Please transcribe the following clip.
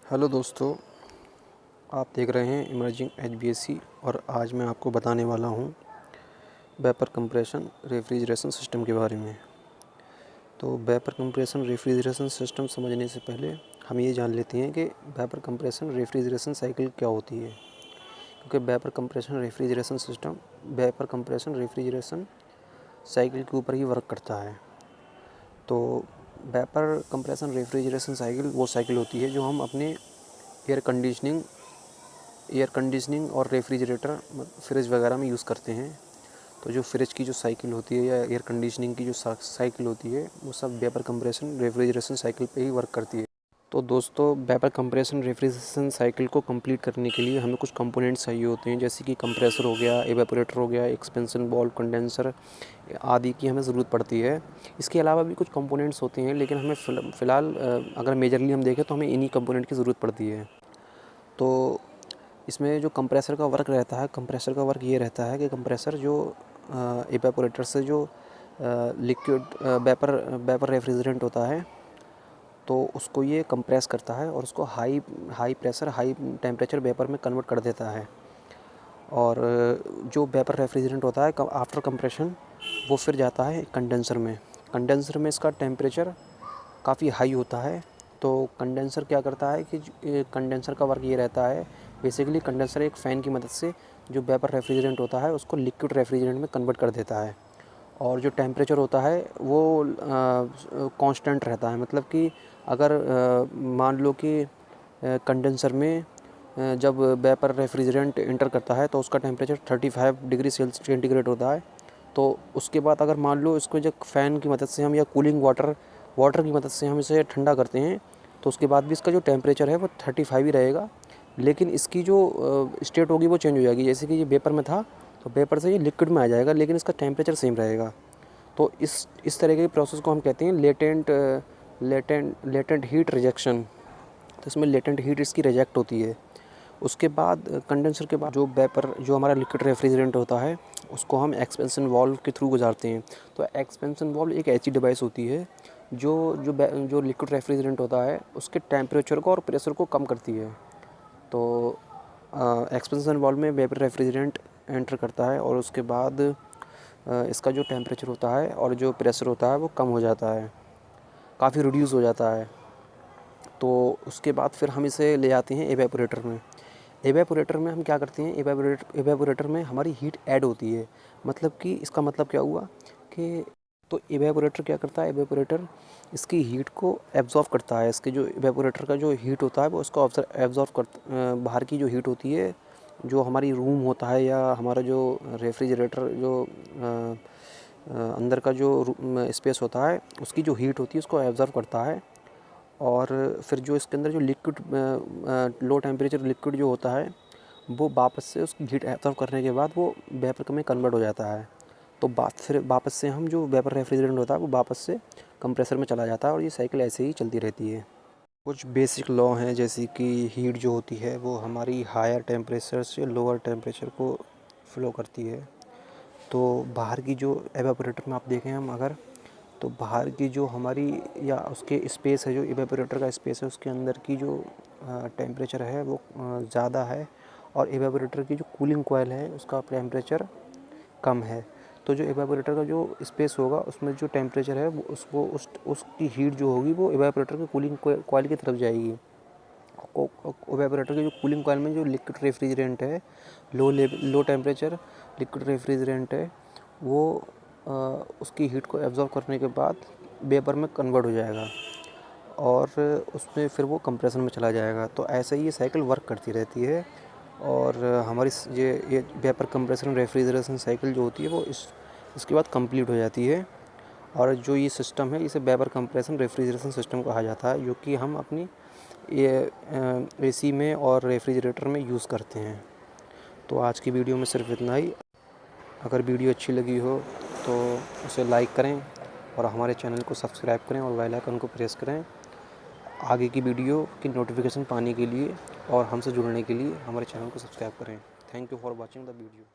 Hello दोस्तों, आप देख रहे हैं इमर्जिंग एचबीएससी और आज मैं आपको बताने वाला हूं वेपर कंप्रेशन रेफ्रिजरेशन सिस्टम के बारे में। तो वेपर कंप्रेशन रेफ्रिजरेशन सिस्टम समझने से पहले हम ये जान लेते हैं कि वेपर कंप्रेशन रेफ्रिजरेशन साइकिल क्या होती है। क्योंकि vapour compression refrigeration system vapour compression refrigeration cycle के ऊपर ही वर्क करता है। तो वेपर कंप्रेशन रेफ्रिजरेशन साइकिल वो साइकिल होती है जो हम अपने एयर कंडीशनिंग और रेफ्रिजरेटर फ्रिज वगैरह में यूज़ करते हैं। तो जो फ्रिज की जो साइकिल होती है या एयर कंडीशनिंग की जो साइकिल होती है वो सब वेपर कंप्रेशन रेफ्रिजरेशन साइकिल पे ही वर्क करती है। तो दोस्तों, वेपर कंप्रेशन रेफ्रिजरेशन साइकिल को कंप्लीट करने के लिए हमें कुछ कंपोनेंट्स चाहिए होते हैं, जैसे कि कंप्रेसर हो गया, एवेपोरेटर हो गया, एक्सपेंशन बॉल, कंडेंसर आदि की हमें ज़रूरत पड़ती है। इसके अलावा भी कुछ कंपोनेंट्स होते हैं, लेकिन हमें फ़िलहाल अगर मेजरली हम देखें तो हमें इन्हीं कंपोनेंट की ज़रूरत पड़ती है। तो इसमें जो कंप्रेसर का वर्क रहता है, कंप्रेसर का वर्क ये रहता है कि कंप्रेसर जो एवेपोरेटर से जो लिक्विड वेपर रेफ्रिजरेंट होता है तो उसको ये कंप्रेस करता है और उसको high pressure high temperature vapour में कन्वर्ट कर देता है। और जो वेपर रेफ्रिजरेंट होता है आफ्टर कंप्रेशन वो फिर जाता है कंडेंसर में। कंडेंसर में इसका टेम्परेचर काफ़ी हाई होता है। तो कंडेंसर क्या करता है कि कंडेंसर का वर्क ये रहता है, बेसिकली कंडेंसर एक फ़ैन की मदद से जो वेपर रेफ्रिजरेंट होता है उसको लिक्विड रेफ्रिजरेंट में कन्वर्ट कर देता है। और जो टेम्परेचर होता है वो कांस्टेंट रहता है। मतलब कि अगर मान लो कि कंडेंसर में जब वेपर रेफ्रिजरेंट इंटर करता है तो उसका टेम्परेचर 35 डिग्री सेंटीग्रेड होता है। तो उसके बाद अगर मान लो इसको जब फ़ैन की मदद से हम या कूलिंग वाटर की मदद से हम इसे ठंडा करते हैं तो उसके बाद भी इसका जो टेम्परेचर है वो 35 ही रहेगा, लेकिन इसकी जो स्टेट होगी वो चेंज हो जाएगी। जैसे कि ये वेपर में था तो वेपर से ये लिक्विड में आ जाएगा, लेकिन इसका टेम्परेचर सेम रहेगा। तो इस तरह के प्रोसेस को हम कहते हैं लेटेंट हीट रिजेक्शन। तो इसमें लेटेंट हीट इसकी रिजेक्ट होती है। उसके बाद कंडेंसर के बाद जो हमारा लिक्विड रेफ्रिजरेंट होता है उसको हम एक्सपेंशन वाल्व के थ्रू गुजारते हैं। तो एक्सपेंशन वाल्व एक ऐसी डिवाइस होती है जो जो जो लिक्विड रेफ्रिजरेंट होता है उसके टेम्परेचर को और प्रेशर को कम करती है। तो एक्सपेंशन वाल्व में वेपर रेफ्रिजरेंट एंटर करता है और उसके बाद इसका जो टेम्परेचर होता है और जो प्रेशर होता है वो कम हो जाता है, काफ़ी रिड्यूस हो जाता है। तो उसके बाद फिर हम इसे ले जाते हैं एवेपोरेटर में। एवेपोरेटर में हम क्या करते हैं, एवेपोरेटर में हमारी हीट ऐड होती है। मतलब कि इसका मतलब क्या हुआ कि तो एवेपोरेटर क्या करता है, एवेपोरेटर इसकी हीट को एब्जॉर्व करता है। इसके जो एवेपोरेटर का जो हीट होता है वो उसको एब्जॉर्व कर बाहर की जो हीट होती है, जो हमारी रूम होता है या हमारा जो रेफ्रिजरेटर जो अंदर का जो स्पेस होता है उसकी जो हीट होती है उसको एब्जॉर्व करता है। और फिर जो इसके अंदर जो लिक्विड लो टेम्परेचर लिक्विड जो होता है वो वापस से उसकी हीट एब्जॉर्व करने के बाद वो वेपर में कन्वर्ट हो जाता है। तो फिर वापस से हम जो वेपर रेफ्रिजरेंट होता है वो वापस से कंप्रेसर में चला जाता है और ये साइकिल ऐसे ही चलती रहती है। कुछ बेसिक लॉ हैं, जैसे कि हीट जो होती है वो हमारी हायर टेम्परेचर से लोअर टेम्परेचर को फ्लो करती है। तो बाहर की जो एवेपोरेटर में आप देखें हम अगर, तो बाहर की जो हमारी या उसके स्पेस है, जो इवेपोरेटर का स्पेस है उसके अंदर की जो टेम्परेचर है वो ज़्यादा है और इवेपोरेटर की जो कूलिंग कॉइल है उसका टेम्परेचर कम है। तो जो इवेपोरेटर का जो स्पेस होगा उसमें जो टेम्परेचर है वो उसकी हीट जो होगी वो इवेपोरेटर की कूलिंग कॉइल की तरफ जाएगी। इवेपोरेटर की जो कूलिंग कॉइल में जो लिक्विड रेफ्रिजरेंट है, लो टेम्परेचर लिक्विड रेफ्रिजरेंट है, वो उसकी हीट को एब्जॉर्ब करने के बाद वेपर में कन्वर्ट हो जाएगा और उसमें फिर वो कंप्रेशन में चला जाएगा। तो ऐसे ही ये साइकिल वर्क करती रहती है। और हमारी ये वेपर कंप्रेशन रेफ्रिजरेशन साइकिल जो होती है वो इसके बाद कंप्लीट हो जाती है। और जो ये सिस्टम है इसे वेपर कंप्रेशन रेफ्रिजरेशन सिस्टम कहा जाता है, जो कि हम अपनी ये एसी में और रेफ्रिजरेटर में यूज़ करते हैं। तो आज की वीडियो में सिर्फ इतना ही। अगर वीडियो अच्छी लगी हो तो उसे लाइक करें और हमारे चैनल को सब्सक्राइब करें और बेल आइकन को प्रेस करें आगे की वीडियो की नोटिफिकेशन पाने के लिए। और हमसे जुड़ने के लिए हमारे चैनल को सब्सक्राइब करें। Thank you for watching the video.